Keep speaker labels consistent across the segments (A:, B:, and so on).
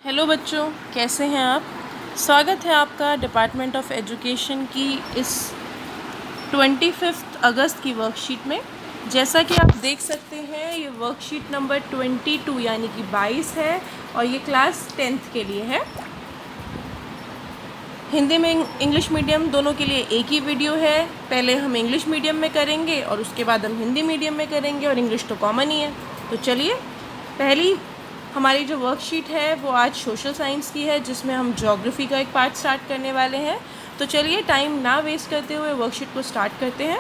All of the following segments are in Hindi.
A: हेलो बच्चों, कैसे हैं आप। स्वागत है आपका डिपार्टमेंट ऑफ एजुकेशन की इस 25 अगस्त की वर्कशीट में। जैसा कि आप देख सकते हैं, ये वर्कशीट नंबर 22 यानी कि 22 है और ये क्लास 10th के लिए है। हिंदी में इंग्लिश मीडियम दोनों के लिए एक ही वीडियो है। पहले हम इंग्लिश मीडियम में करेंगे और उसके बाद हम हिंदी मीडियम में करेंगे, और इंग्लिश तो कॉमन ही है। तो चलिए, पहली हमारी जो वर्कशीट है वो आज सोशल साइंस की है, जिसमें हम ज्योग्राफी का एक पार्ट स्टार्ट करने वाले हैं। तो चलिए, टाइम ना वेस्ट करते हुए वर्कशीट को स्टार्ट करते हैं।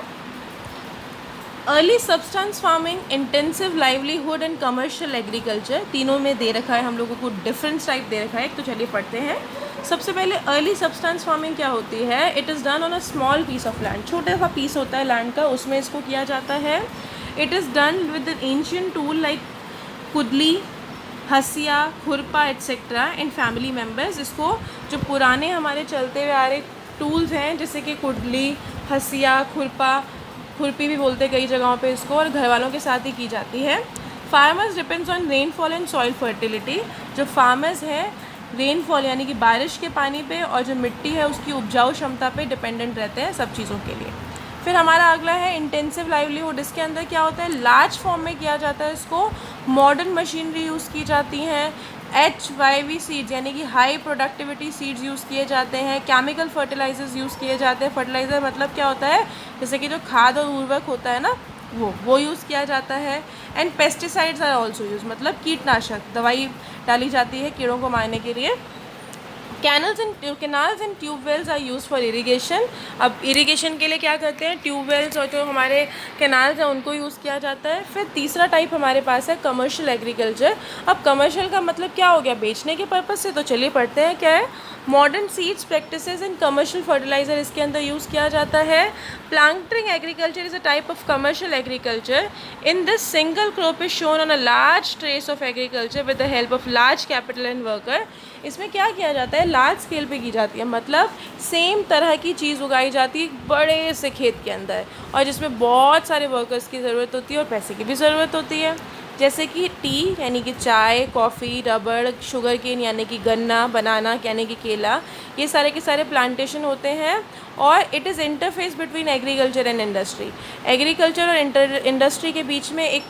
A: Early substance farming, intensive livelihood and commercial agriculture, तीनों में दे रखा है हम लोगों को, डिफरेंट टाइप दे रखा है। तो चलिए पढ़ते हैं। सबसे पहले अर्ली सब्सटेंस फार्मिंग क्या होती है। It is done on a small piece of land, छोटा सा पीस होता है लैंड का, उसमें इसको किया जाता है। It is done with an ancient tool like कुदली, हसिया, खुरपा एट्सेट्रा एंड फैमिली मेम्बर्स। इसको जो पुराने हमारे चलते हुए आ रहे टूल्स हैं, जैसे कि कुडली, हसिया, खुरपी भी बोलते कई जगहों पे इसको, और घर वालों के साथ ही की जाती है। Farmers depends on rainfall and soil fertility. जो फार्मर्स हैं, रेनफॉल यानी कि बारिश के पानी पे, और जो मिट्टी है उसकी उपजाऊ क्षमता पे डिपेंडेंट रहते हैं सब चीज़ों के लिए। फिर हमारा अगला है इंटेंसिव लाइवलीहुड। इसके अंदर क्या होता है, लार्ज फॉर्म में किया जाता है इसको। मॉडर्न मशीनरी यूज़ की जाती हैं। HYV सीड्स यानी कि हाई प्रोडक्टिविटी सीड्स यूज़ किए जाते हैं। केमिकल फर्टिलाइजर्स यूज़ किए जाते हैं। फर्टिलाइज़र मतलब क्या होता है, जैसे कि जो खाद और उर्वरक होता है ना, वो यूज़ किया जाता है। And pesticides are also use, मतलब कीटनाशक दवाई डाली जाती है कीड़ों को मारने के लिए। Canals and tubewells are use for irrigation. अब इरीगेशन के लिए क्या करते हैं, ट्यूबवेल्स और जो हमारे कैनाल्स हैं उनको यूज़ किया जाता है। फिर तीसरा टाइप हमारे पास है कमर्शियल एग्रीकल्चर। अब कमर्शियल का मतलब क्या हो गया, बेचने के पर्पज़ से। तो चलिए पढ़ते हैं क्या है। Modern seeds practices and commercial fertilizer इसके अंदर यूज़ किया जाता है। Planting agriculture is a type of commercial agriculture. In this single crop is shown on a large trace of agriculture with the help of large capital and worker. इसमें क्या किया जाता है, लार्ज स्केल पे की जाती है, मतलब सेम तरह की चीज़ उगाई जाती है बड़े से खेत के अंदर, और जिसमें बहुत सारे वर्कर्स की ज़रूरत होती है और पैसे की भी ज़रूरत होती है। जैसे कि टी यानी कि चाय, कॉफ़ी, रबड़, शुगर केन यानी कि गन्ना, बनाना यानी कि केला, ये सारे के सारे प्लांटेशन होते हैं। और it is interface between agriculture and industry. Agriculture और इंडस्ट्री के बीच में एक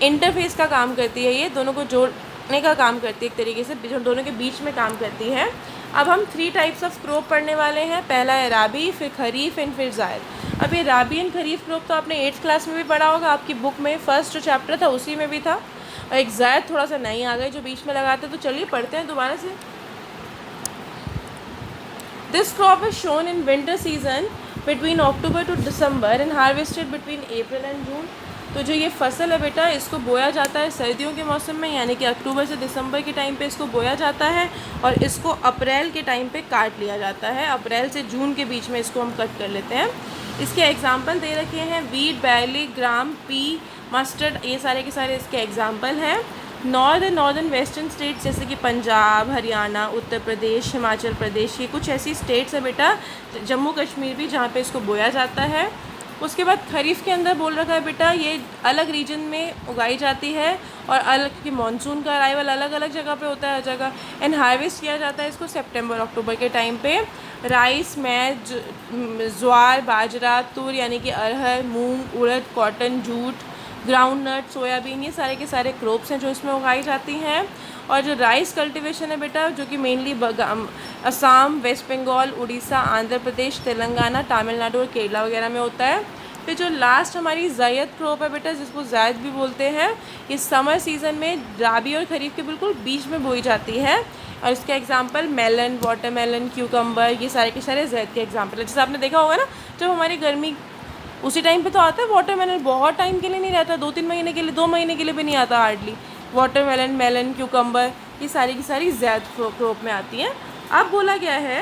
A: इंटरफेस का काम करती है, ये दोनों को जोड़ने का काम करती है, एक तरीके से दोनों के बीच में काम करती है। अब हम 3 टाइप्स ऑफ क्रॉप पढ़ने वाले हैं। पहला है राबी, फिर खरीफ एंड फिर जायद। अब ये राबी एंड खरीफ क्रॉप तो आपने 8th क्लास में भी पढ़ा होगा, आपकी बुक में फर्स्ट जो चैप्टर था उसी में भी था। और एक जायद थोड़ा सा नहीं आ गए जो बीच में लगाते, तो चलिए पढ़ते हैं दोबारा से। This crop is shown in winter season between October to December and harvested between April and June. तो जो ये फसल है बेटा, इसको बोया जाता है सर्दियों के मौसम में, यानी कि अक्टूबर से दिसंबर के टाइम पे इसको बोया जाता है, और इसको अप्रैल के टाइम पे काट लिया जाता है। अप्रैल से जून के बीच में इसको हम कट कर लेते हैं। इसके एग्जाम्पल दे रखे हैं, वीट, बैरली, ग्राम, पी, मस्टर्ड, ये सारे के सारे इसके एग्जाम्पल हैं। नॉर्दर्न वेस्टर्न स्टेट्स जैसे कि पंजाब, हरियाणा, उत्तर प्रदेश, हिमाचल प्रदेश, ये कुछ ऐसी स्टेट्स है बेटा, जम्मू कश्मीर भी, जहाँ पे इसको बोया जाता है। उसके बाद खरीफ के अंदर बोल रखा है बेटा, ये अलग रीजन में उगाई जाती है, और अलग की मानसून का अराइवल अलग अलग जगह पे होता है हर जगह। एंड हार्वेस्ट किया जाता है इसको सितंबर अक्टूबर के टाइम पे। राइस, मैज, ज्वार, बाजरा, तुर यानी कि अरहर, मूंग, उड़द, कॉटन, जूट, ग्राउंडनट, सोयाबीन, ये सारे के सारे क्रॉप्स हैं जो इसमें उगाई जाती हैं। और जो राइस कल्टीवेशन है बेटा, जो कि मेनली असम, वेस्ट बंगाल, उड़ीसा, आंध्र प्रदेश, तेलंगाना, तमिलनाडु और केरला वगैरह में होता है। फिर जो लास्ट हमारी जायद क्रॉप है बेटा, जिसको जायद भी बोलते हैं, ये समर सीज़न में राबी और खरीफ के बिल्कुल बीच में बोई जाती है। और इसके एग्जांपल मेलन, वाटरमेलन, क्यूकम्बर, ये सारे के सारे जायद के एग्जांपल है। जैसे आपने देखा होगा ना, जब हमारी गर्मी उसी टाइम पे तो आता है वाटरमेलन, बहुत टाइम के लिए नहीं रहता, 2-3 महीने के लिए, 2 महीने के लिए भी नहीं आता हार्डली। वाटरमेलन, मेलन, क्यूकम्बर, ये सारी की सारी जायद क्रॉप में आती हैं। अब बोला गया है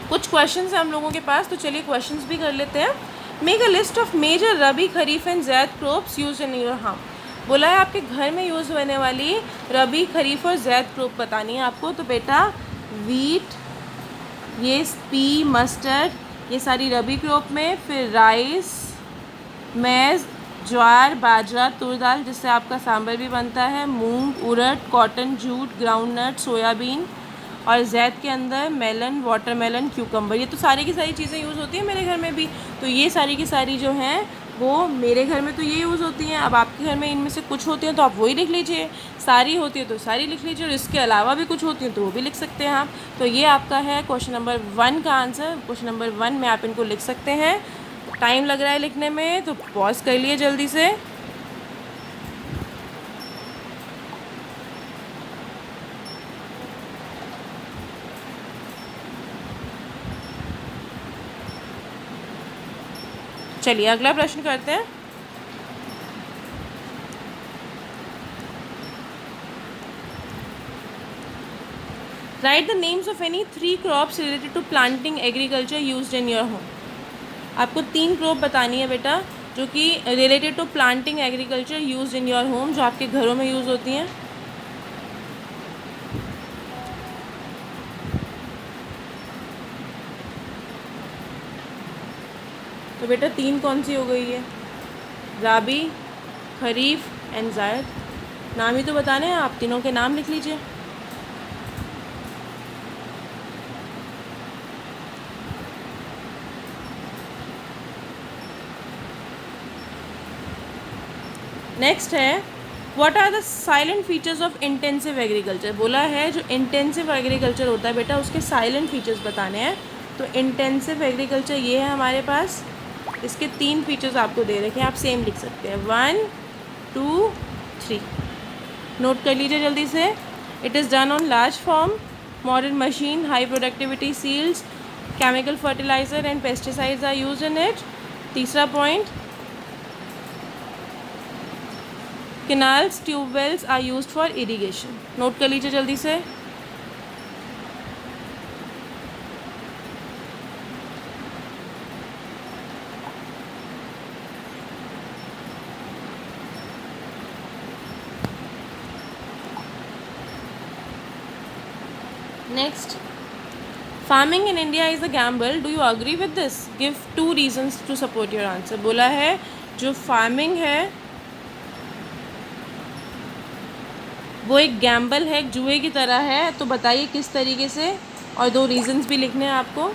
A: कुछ क्वेश्चंस हैं हम लोगों के पास, तो चलिए क्वेश्चंस भी कर लेते हैं। Make a list of major rabi, kharif and zaid crops use in your house. बोला है आपके घर में यूज़ होने वाली रबी, खरीफ और जायद क्रॉप बतानी है आपको। तो बेटा वीट, ये पी, मस्टर्ड, ये सारी रबी क्रॉप में। फिर राइस, मैज, ज्वार, बाजरा, तुर दाल जिससे आपका सांभर भी बनता है, मूंग, उड़द, कॉटन, जूट, ग्राउंडनट, सोयाबीन, और जैद के अंदर मेलन, वाटरमेलन, क्यूकम्बर। ये तो सारी की सारी चीज़ें यूज़ होती हैं मेरे घर में भी। तो ये सारी की सारी जो हैं वो मेरे घर में तो ये यूज़ होती हैं। अब आपके घर में इनमें से कुछ होती हैं तो आप वही लिख लीजिए, सारी होती है तो सारी लिख लीजिए, और इसके अलावा भी कुछ होती हैं तो वो भी लिख सकते हैं आप। तो ये आपका है क्वेश्चन नंबर 1 का आंसर। क्वेश्चन नंबर 1 में आप इनको लिख सकते हैं। टाइम लग रहा है लिखने में तो पॉज कर लिए जल्दी से। चलिए अगला प्रश्न करते हैं। Write the names of any 3 crops related to planting agriculture used in your home. आपको 3 क्रॉप बतानी है बेटा जो कि related to planting agriculture used in your home, जो आपके घरों में यूज़ होती हैं। तो बेटा 3 कौन सी हो गई है? राबी, खरीफ एंड जायद। नाम ही तो बताने हैं, आप तीनों के नाम लिख लीजिए। नेक्स्ट है what are the silent features of intensive agriculture. बोला है जो इंटेंसिव एग्रीकल्चर होता है बेटा उसके साइलेंट फीचर्स बताने हैं। तो इंटेंसिव एग्रीकल्चर ये है हमारे पास, इसके 3 फीचर्स आपको दे रखे हैं, आप सेम लिख सकते हैं 1 2 3। नोट कर लीजिए जल्दी से। It is done on large farms, modern machine, high productivity seeds, chemical fertiliser and pesticides are used in it. तीसरा point, canals, tubewells are used for irrigation. Note कर लीजिए जल्दी से। Next, farming in India is a gamble, do you agree with this? Give 2 reasons to support your answer. बोला है जो फार्मिंग है वो एक गैम्बल है, एक जुए की तरह है। तो बताइए किस तरीके से, और 2 रीजन्स भी लिखने हैं आपको।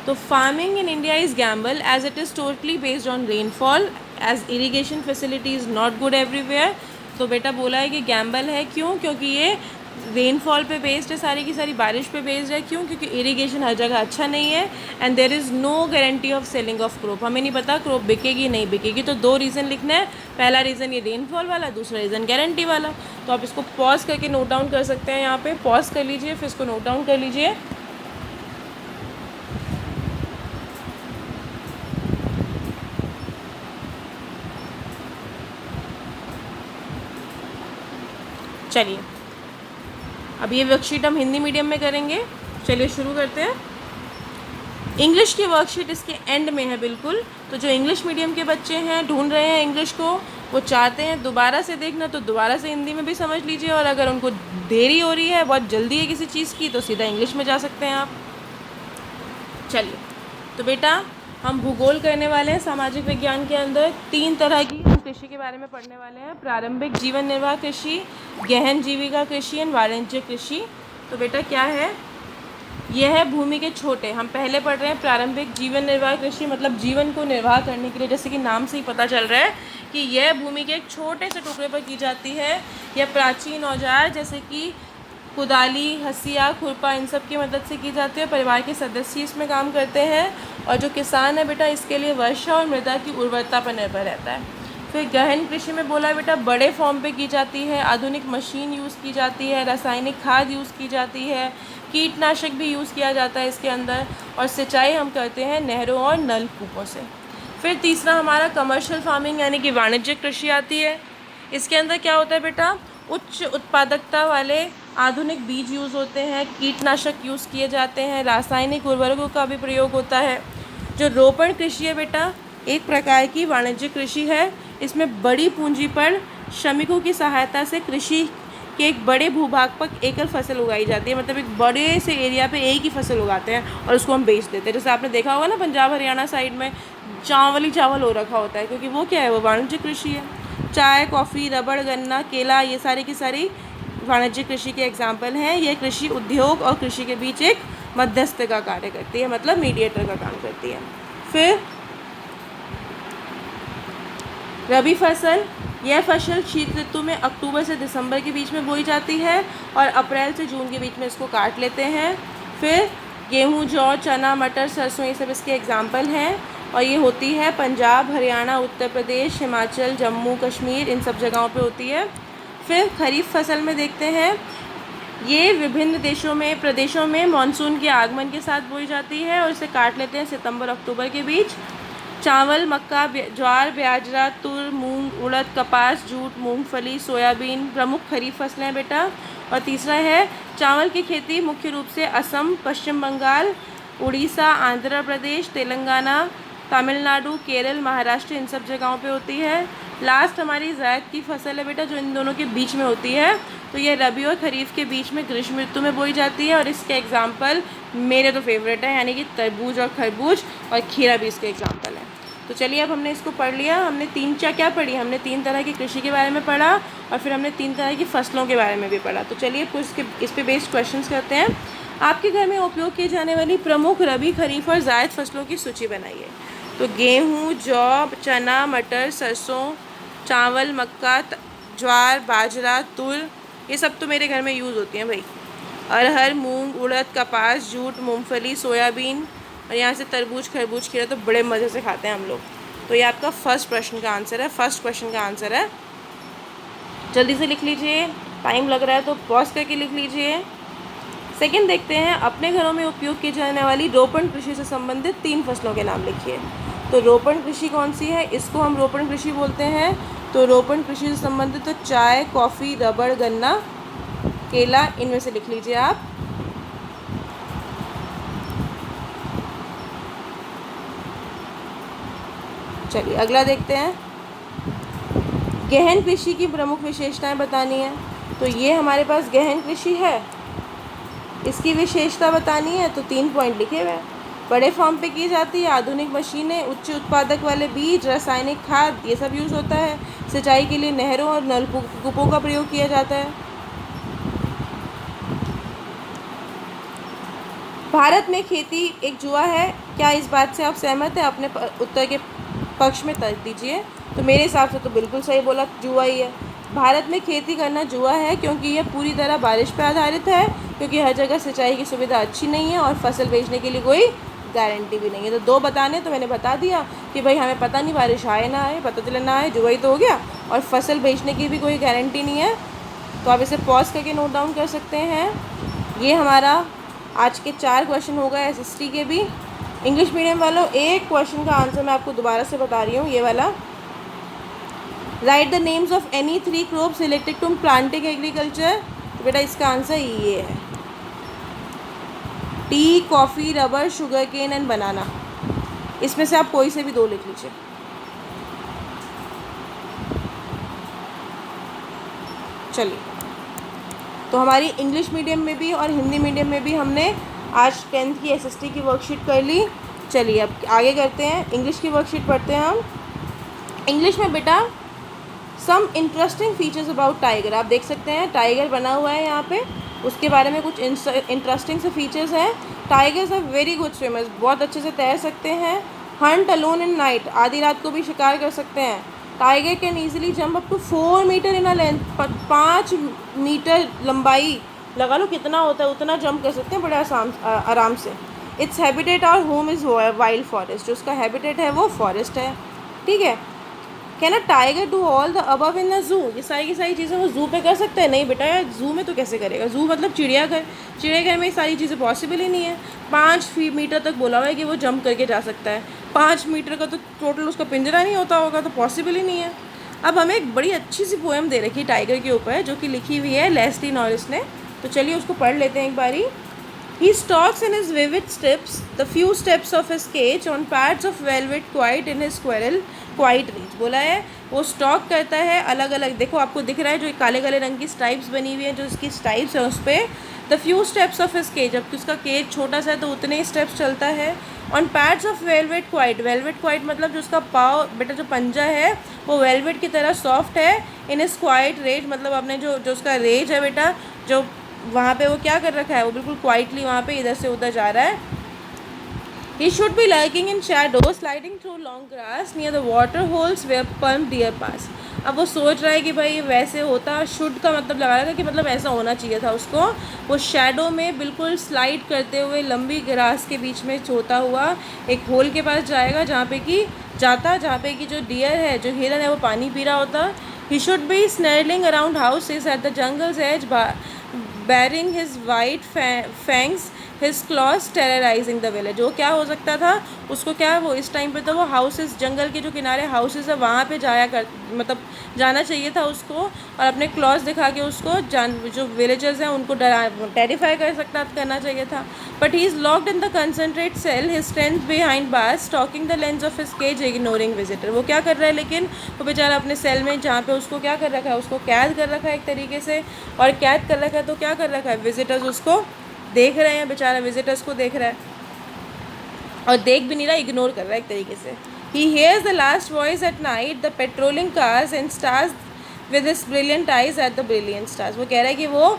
A: तो farming in India is gamble as it is totally based on rainfall, as irrigation facility is not good everywhere. तो बेटा बोला है कि गैम्बल है, क्यों? क्योंकि ये रेनफॉल पे बेस्ड है, सारी की सारी बारिश पे बेस्ड है। क्यों? क्योंकि इरिगेशन हर जगह अच्छा नहीं है, and there is no guarantee of selling of crop. हमें नहीं पता क्रॉप बिकेगी नहीं बिकेगी। तो 2 रीज़न लिखना है, पहला रीज़न ये रेनफॉल वाला, दूसरा रीज़न गारंटी वाला। तो आप इसको पॉज करके नोट डाउन कर सकते हैं। यहाँ पे पॉज कर लीजिए, फिर इसको नोट डाउन कर लीजिए। चलिए अब ये वर्कशीट हम हिंदी मीडियम में करेंगे। चलिए शुरू करते हैं। इंग्लिश की वर्कशीट इसके एंड में है बिल्कुल। तो जो इंग्लिश मीडियम के बच्चे हैं, ढूंढ रहे हैं इंग्लिश को, वो चाहते हैं दोबारा से देखना, तो दोबारा से हिंदी में भी समझ लीजिए। और अगर उनको देरी हो रही है, बहुत जल्दी है किसी चीज़ की, तो सीधा इंग्लिश में जा सकते हैं आप। चलिए तो बेटा हम भूगोल करने वाले हैं। सामाजिक विज्ञान के अंदर 3 तरह की हम कृषि के बारे में पढ़ने वाले हैं। प्रारंभिक जीवन निर्वाह कृषि, गहन जीविका कृषि एंड वाणिज्य कृषि। तो बेटा क्या है, यह है भूमि के छोटे, हम पहले पढ़ रहे हैं प्रारंभिक जीवन निर्वाह कृषि, मतलब जीवन को निर्वाह करने के लिए, जैसे कि नाम से ही पता चल रहा है कि यह भूमि के एक छोटे से टुकड़े पर की जाती है। यह प्राचीन औजार जैसे कि कुदाली, हसिया, खुरपा, इन सब की मदद से की जाती है। परिवार के सदस्य इसमें काम करते हैं, और जो किसान है बेटा इसके लिए वर्षा और मृदा की उर्वरता पर निर्भर रहता है। फिर गहन कृषि में बोला बेटा बड़े फॉर्म पे की जाती है, आधुनिक मशीन यूज़ की जाती है, रासायनिक खाद यूज़ की जाती है, कीटनाशक भी यूज़ किया जाता है इसके अंदर, और सिंचाई हम करते हैं नहरों और नलकूपों से। फिर तीसरा हमारा कमर्शियल फार्मिंग यानी कि वाणिज्यिक कृषि आती है। इसके अंदर क्या होता है बेटा, उच्च उत्पादकता वाले आधुनिक बीज यूज़ होते हैं, कीटनाशक यूज़ किए जाते हैं, रासायनिक उर्वरकों का भी प्रयोग होता है। जो रोपण कृषि है बेटा एक प्रकार की वाणिज्यिक कृषि है। इसमें बड़ी पूंजी पर श्रमिकों की सहायता से कृषि के एक बड़े भूभाग पर एकल फसल उगाई जाती है, मतलब एक बड़े से एरिया पे एक ही फसल उगाते हैं और उसको हम बेच देते हैं। जैसे आपने देखा होगा ना पंजाब हरियाणा साइड में चावल ही चावल हो रखा होता है, क्योंकि वो क्या है, वो वाणिज्यिक कृषि है। चाय, कॉफ़ी, रबड़, गन्ना, केला, ये सारी की सारी वाणिज्यिक कृषि के एग्जाम्पल हैं। यह कृषि उद्योग और कृषि के बीच एक मध्यस्थ का कार्य करती है, मतलब मीडिएटर का काम करती है। फिर रबी फसल, यह फसल शीत ऋतु में अक्टूबर से दिसंबर के बीच में बोई जाती है और अप्रैल से जून के बीच में इसको काट लेते हैं। फिर गेहूँ, जौ, चना, मटर, सरसों, ये सब इसके एग्जाम्पल हैं और ये होती है पंजाब, हरियाणा, उत्तर प्रदेश, हिमाचल, जम्मू कश्मीर, इन सब जगहों पे होती है। फिर खरीफ फसल में देखते हैं, ये विभिन्न प्रदेशों में मानसून के आगमन के साथ बोई जाती है और इसे काट लेते हैं सितंबर अक्टूबर के बीच। चावल, मक्का, ज्वार, बाजरा, तुर, मूंग, उड़द, कपास, जूट, मूंगफली, सोयाबीन प्रमुख खरीफ फसलें हैं बेटा। और तीसरा है चावल की खेती मुख्य रूप से असम, पश्चिम बंगाल, उड़ीसा, आंध्र प्रदेश, तेलंगाना, तमिलनाडु, केरल, महाराष्ट्र, इन सब जगहों पे होती है। लास्ट हमारी जायद की फसल है बेटा, जो इन दोनों के बीच में होती है। तो ये रबी और खरीफ के बीच में ग्रीष्म ऋतु में बोई जाती है और इसके एग्जाम्पल मेरे तो फेवरेट है, यानी कि तरबूज और खरबूज, और खीरा भी इसके एग्जाम्पल है। तो चलिए, अब हमने इसको पढ़ लिया। हमने क्या पढ़ी, हमने 3 तरह की कृषि के बारे में पढ़ा और फिर हमने 3 तरह की फसलों के बारे में भी पढ़ा। तो चलिए कुछ इस पे बेस्ड क्वेश्चंस करते हैं। आपके घर में उपयोग की जाने वाली प्रमुख रबी, खरीफ और जायद फसलों की सूची बनाइए। तो गेहूँ, जौ, चना, मटर, सरसों, चावल, मक्का, ज्वार, बाजरा, तुर, ये सब तो मेरे घर में यूज़ होती हैं भाई। अरहर, मूंग, उड़द, कपास, जूट, मूंगफली, सोयाबीन, और यहाँ से तरबूज, खरबूज, खीरा तो बड़े मज़े से खाते हैं हम लोग। तो ये आपका फर्स्ट क्वेश्चन का आंसर है। जल्दी से लिख लीजिए, टाइम लग रहा है तो पॉज करके लिख लीजिए। सेकंड देखते हैं, अपने घरों में उपयोग की जाने वाली रोपण कृषि से संबंधित 3 फसलों के नाम लिखिए। तो रोपण कृषि कौन सी है, इसको हम रोपण कृषि बोलते हैं। तो रोपण कृषि से संबंधित तो चाय, कॉफ़ी, रबड़, गन्ना, केला, इनमें से लिख लीजिए आप। चलिए अगला देखते हैं, गहन कृषि की प्रमुख विशेषताएं बतानी है। तो ये हमारे पास गहन कृषि है, इसकी विशेषता बतानी है तो 3 पॉइंट लिखे हुए हैं। बड़े फॉर्म पे की जाती है, आधुनिक मशीनें, उच्च उत्पादक वाले बीज, रासायनिक खाद, ये सब यूज़ होता है। सिंचाई के लिए नहरों और नलकूपों का प्रयोग किया जाता है। भारत में खेती एक जुआ है, क्या इस बात से आप सहमत हैं? अपने उत्तर के पक्ष में तर्क दीजिए। तो मेरे हिसाब से तो बिल्कुल सही बोला, जुआ ही है। भारत में खेती करना जुआ है क्योंकि यह पूरी तरह बारिश पर आधारित है, क्योंकि हर जगह सिंचाई की सुविधा अच्छी नहीं है और फसल बेचने के लिए कोई गारंटी भी नहीं है। तो 2 बताने तो मैंने बता दिया कि भाई हमें पता नहीं बारिश आए ना आए, पता चले ना आए, जुआ ही तो हो गया। और फसल बेचने की भी कोई गारंटी नहीं है। तो आप इसे पॉज करके नोट डाउन कर सकते हैं। ये हमारा आज के 4 क्वेश्चन हो गए SST के भी। इंग्लिश मीडियम वालों, एक क्वेश्चन का आंसर मैं आपको दोबारा से बता रही हूँ, ये वाला। Write the names of any 3 crop selected to planting agriculture. तो बेटा इसका आंसर ये है, tea, coffee, rubber, sugarcane and banana. इसमें से आप कोई से भी 2 लिख लीजिए। चलिए, तो हमारी इंग्लिश मीडियम में भी और हिंदी मीडियम में भी हमने आज 10th की SST की वर्कशीट कर ली। चलिए अब आगे करते हैं, इंग्लिश की वर्कशीट पढ़ते हैं हम। इंग्लिश में बेटा some interesting features about tiger, आप देख सकते हैं टाइगर बना हुआ है यहाँ पे, उसके बारे में कुछ इंटरेस्टिंग से फीचर्स हैं। Tigers are very good swimmers, बहुत अच्छे से तैर सकते हैं। हंट अलोन इन नाइट, आधी रात को भी शिकार कर सकते हैं। Tiger can easily jump up to 4 metre in a length, 5 metre लंबाई लगा लो कितना होता है, उतना जंप कर सकते हैं बड़े आराम से। इट्स हैबिटेट और होम इज़ वाइल्ड फॉरेस्ट, जो उसका हैबिटेट है वो फॉरेस्ट है। ठीक है। Can a tiger do all the above in a zoo, ये सारी की सारी चीज़ें वो जू पे कर सकते हैं? नहीं बेटा, यार जू में तो कैसे करेगा, जू मतलब चिड़ियाघर, चिड़ियाघर में ये सारी चीज़ें पॉसिबल ही नहीं है। 5 मीटर तक बोला हुआ है कि वो जंप करके जा सकता है, 5 मीटर का तो टोटल उसका पिंजरा नहीं होता होगा, तो पॉसिबल ही नहीं है। अब हमें एक बड़ी अच्छी सी पोएम दे रखी है टाइगर के ऊपर, जो कि लिखी हुई है लेस्ली नॉरिस ने। तो चलिए उसको पढ़ लेते हैं एक बारी। He stalks in his vivid steps, the few steps of his cage on pads of velvet quiet in his squirrel quiet reach। बोला है वो स्टॉक करता है अलग अलग, देखो आपको दिख रहा है जो काले काले रंग की स्ट्राइप्स बनी हुई हैं, जो इसकी स्ट्राइप्स है उस पर the few steps of his cage, जबकि उसका केज छोटा सा है तो उतने ही स्टेप्स चलता है। On pads of velvet quite मतलब जो उसका पाव बेटा जो पंजा है वो वेलवेट की तरह सॉफ्ट है। इन इज क्वाइट रेज मतलब अपने जो जो उसका रेज है बेटा जो वहाँ पे वो क्या कर रखा है, वो बिल्कुल क्वाइटली वहाँ पे इधर से उधर जा रहा है। He should be lurking in shadow, sliding through long grass near the water holes where pump deer pass. अब वो सोच रहा है कि भाई वैसे होता, शुड का मतलब लगा रहा है कि मतलब ऐसा होना चाहिए था उसको। वो शैडो में बिल्कुल स्लाइड करते हुए लंबी ग्रास के बीच में होता हुआ एक होल के पास जाएगा जहाँ पे कि जो डियर है, जो हिरन है, वो पानी पी रहा होता। He should be snarling around houses at the jungle's edge, baring his white fangs, his claws terrorizing the village. वो क्या हो सकता था उसको, क्या वो इस टाइम पे तो वो हाउसेस, जंगल के जो किनारे हाउसेस है वहाँ पे मतलब जाना चाहिए था उसको, और अपने क्लॉज दिखा के उसको जो विलेजर्स हैं उनको टेरिफाई करना चाहिए था। But he is locked in the concentrate cell, his strength behind bars, stalking the length of his cage, ignoring visitor. वो क्या कर रहा है, लेकिन वो बेचारा अपने सेल में जहाँ पे उसको क्या कर रखा है, उसको कैद कर रखा है एक तरीके से, और कैद कर रखा है तो क्या कर रखा है, विजिटर्स उसको देख रहे हैं, बेचारा विजिटर्स को देख रहा है, और देख भी नहीं रहा, इग्नोर कर रहा है एक तरीके से। He hears the last voice at night, the patrolling cars and stars with his brilliant eyes at the brilliant stars. वो कह रहा है कि वो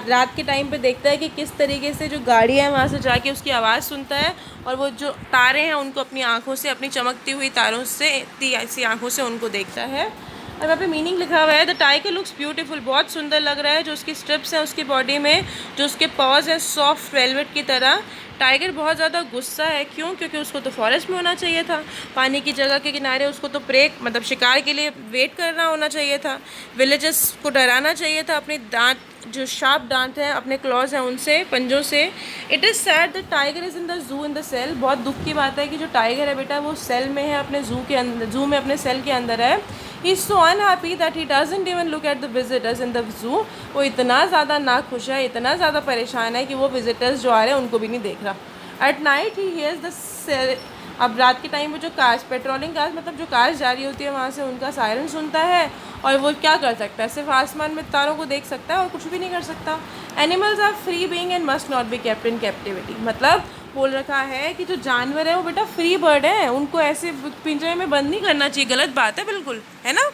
A: रात के टाइम पे देखता है कि किस तरीके से जो गाड़ी है वहाँ से जाके उसकी आवाज़ सुनता है, और वो जो तारे हैं उनको अपनी आँखों से, अपनी चमकती हुई तारों से, ऐसी आँखों से उनको देखता है। और वहाँ पे मीनिंग लिखा हुआ है, द टाइगर लुक्स ब्यूटीफुल, बहुत सुंदर लग रहा है, जो उसकी स्ट्रिप्स हैं उसकी बॉडी में, जो उसके पॉज हैं सॉफ्ट वेलवेट की तरह। टाइगर बहुत ज़्यादा गुस्सा है, क्यों? क्योंकि उसको तो फॉरेस्ट में होना चाहिए था, पानी की जगह के किनारे, उसको तो प्रे मतलब शिकार के लिए वेट करना होना चाहिए था, विलेजर्स को डराना चाहिए था अपने दांत, जो शार्प दांत हैं, अपने क्लॉज हैं उनसे, पंजों से। It is sad the tiger is in the zoo in the cell, बहुत दुख की बात है कि जो टाइगर है बेटा वो सेल में है, अपने जू के अंदर, जू में अपने सेल के अंदर है। He is so unhappy that he doesn't even look at the visitors in the zoo. वो इतना ज़्यादा नाखुश है, इतना ज़्यादा परेशान है कि वो विजिटर्स जो आ रहे हैं उनको भी नहीं देख रहा। At night he hears the, अब रात के टाइम में जो कार्स, पेट्रोलिंग कार्स मतलब जो कार्स जा रही होती है वहाँ से उनका सायरन सुनता है, और वो क्या कर सकता है, सिर्फ आसमान में तारों को देख सकता है और कुछ भी नहीं कर सकता। Animals are free being and must not be kept in captivity, मतलब बोल रखा है कि जो जानवर है वो बेटा फ्री बर्ड है, उनको ऐसे पिंजरे में बंद नहीं करना चाहिए, गलत बात है बिल्कुल, है ना।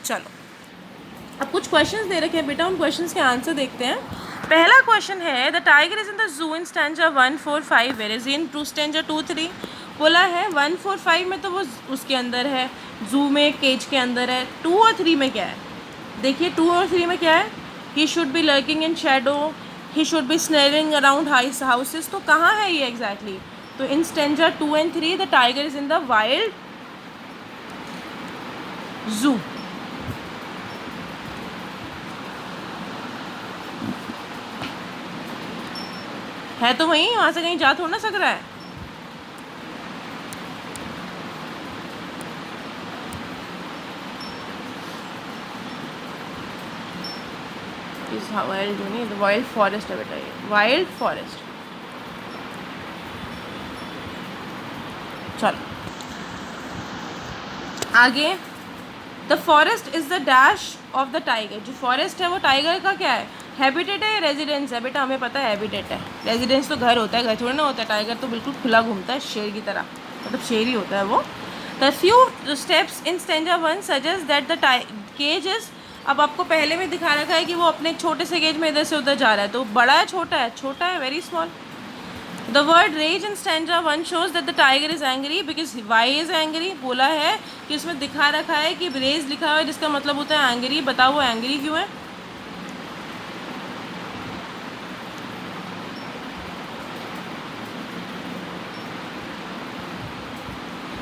A: चलो अब कुछ क्वेश्चंस दे रखे हैं बेटा, उन क्वेश्चंस के आंसर देखते हैं। पहला क्वेश्चन है, the tiger is in the zoo in stanza 1, 4, 5, where is in to stanza 2, 3। बोला है 1, 4, 5 में तो वो उसके अंदर है, जू में केज के अंदर है। 2 और 3 में क्या है, देखिए 2 और 3 में क्या है, he should be lurking in shadow, he should be snarling around houses, तो कहाँ है ये एग्जैक्टली? तो in stanza 2 and 3 the tiger is in the wild zoo. है तो वहीं, वहाँ से कहीं जा थोड़ा ना सक रहा है। इस वाइल्ड जो नहीं, वाइल्ड फॉरेस्ट है बेटा, ये वाइल्ड फॉरेस्ट। चलो आगे, the forest is the dash of the tiger. जो फॉरेस्ट है वो टाइगर का क्या है, हैबिटेट है या रेजिडेंस है? बेटा हमें पता है हैबिटेट है, रेजिडेंस तो घर होता है, घर थोड़ा ना होता है। टाइगर तो बिल्कुल खुला घूमता है शेर की तरह, मतलब शेर ही होता है वो। The few steps in stanza 1 suggest that the cage is, अब आपको पहले में दिखा रखा है कि वो अपने छोटे से केज में इधर से उधर जा रहा है, तो बड़ा है छोटा है, छोटा है, very small. The word rage in stanza 1 shows that the tiger is angry, because why is angry. बोला है कि उसमें दिखा रखा है कि रेज लिखा हुआ है जिसका मतलब होता है एंग्री। बताओ वो एंग्री क्यों है?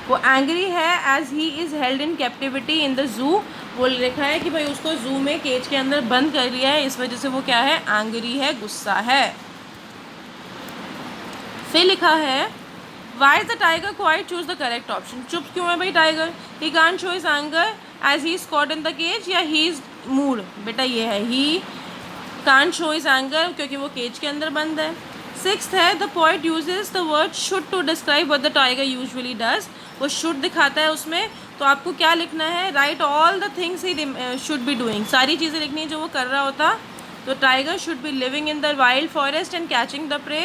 A: वो एंग्री है as he is held in captivity in the zoo. वो लिखा है कि भाई उसको जू में केज के अंदर बंद कर लिया है, इस वजह से वो क्या है, एंग्री है, गुस्सा है। फिर लिखा है why is the tiger quiet, choose the correct option. चुप क्यों है भाई tiger? He can't show his anger as he is caught in the cage, या ही इज मूड? बेटा ये है, he can't show his anger क्योंकि वो केज के अंदर बंद है। 6th है, the poet uses the word should to describe what the tiger usually does. वो शुड दिखाता है उसमें, तो आपको क्या लिखना है, right all the things he should be doing, सारी चीज़ें लिखनी है जो वो कर रहा होता। तो tiger should be living in the wild forest and catching the prey,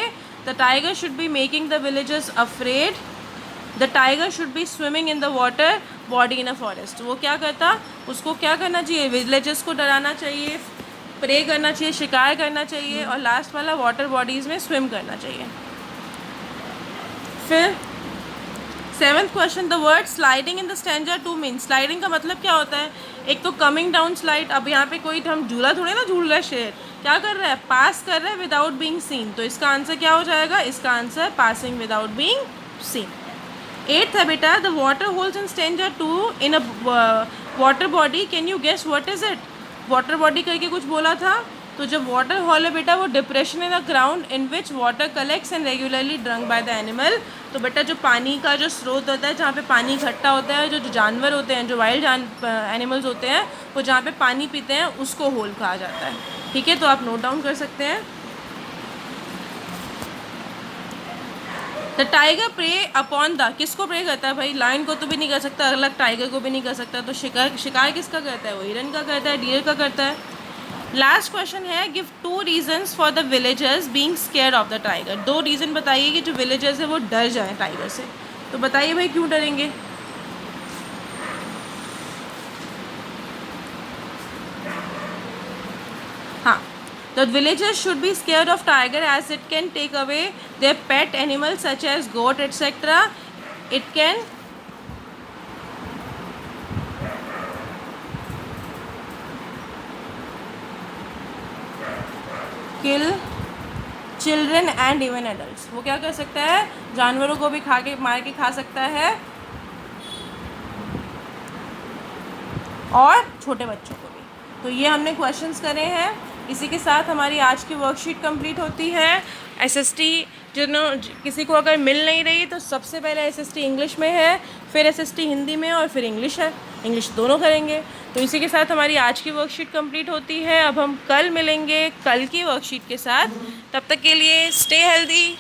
A: the tiger should be making the villagers afraid, the tiger should be swimming in the water body in a forest. वो क्या करता, उसको क्या करना चाहिए, विलेजेस को डराना चाहिए, प्रे करना चाहिए, शिकार करना चाहिए, और लास्ट वाला वाटर बॉडीज़ में स्विम करना चाहिए। फिर 7th question, the word sliding in the stanza 2 mean. Sliding का मतलब क्या होता है, एक तो कमिंग डाउन स्लाइड। अब यहाँ पे कोई हम झूला थोड़े ना झूल रहा है, शेर क्या कर रहा है, पास कर रहा है विदाउट बीइंग सीन। तो इसका आंसर क्या हो जाएगा, इसका answer passing without being seen. 8th है बेटा, the water holes in stanza 2 in a water body, can you guess what is it. Water body करके कुछ बोला था, तो जब वाटर हॉल है बेटा वो depression in the ground in which water collects and regularly drunk by the animal. तो बेटा जो पानी का जो स्रोत होता है, जहाँ पे पानी इकट्ठा होता है, जो जानवर होते हैं, जो वाइल्ड एनिमल्स होते हैं, वो जहाँ पे पानी पीते हैं उसको होल कहा जाता है। ठीक है, तो आप नोट डाउन कर सकते हैं। The tiger prey upon the, किसको प्रे करता है भाई, लायन को तो भी नहीं कर सकता, अलग टाइगर को भी नहीं कर सकता, तो शिकार किसका करता है, वो हिरन का करता है, डियर का करता है। लास्ट क्वेश्चन है, give 2 reasons for the villagers being scared of the tiger. 2 reason बताइए कि जो विलेजर्स है वो डर जाए टाइगर से। तो बताइए भाई क्यों डरेंगे। हाँ, the villagers should be scared of tiger as it can take away their pet animal such as goat etcetera. It can kill children and even adults. वो क्या कर सकता है, जानवरों को भी मार के खा सकता है, और छोटे बच्चों को भी। तो ये हमने क्वेश्चंस करे हैं। इसी के साथ हमारी आज की वर्कशीट कंप्लीट होती है। एसएसटी किसी को अगर मिल नहीं रही तो सबसे पहले एसएसटी इंग्लिश में है, फिर एसएसटी हिंदी में, और फिर इंग्लिश है, इंग्लिश दोनों करेंगे। तो इसी के साथ हमारी आज की वर्कशीट कंप्लीट होती है। अब हम कल मिलेंगे कल की वर्कशीट के साथ। तब तक के लिए स्टे हेल्दी।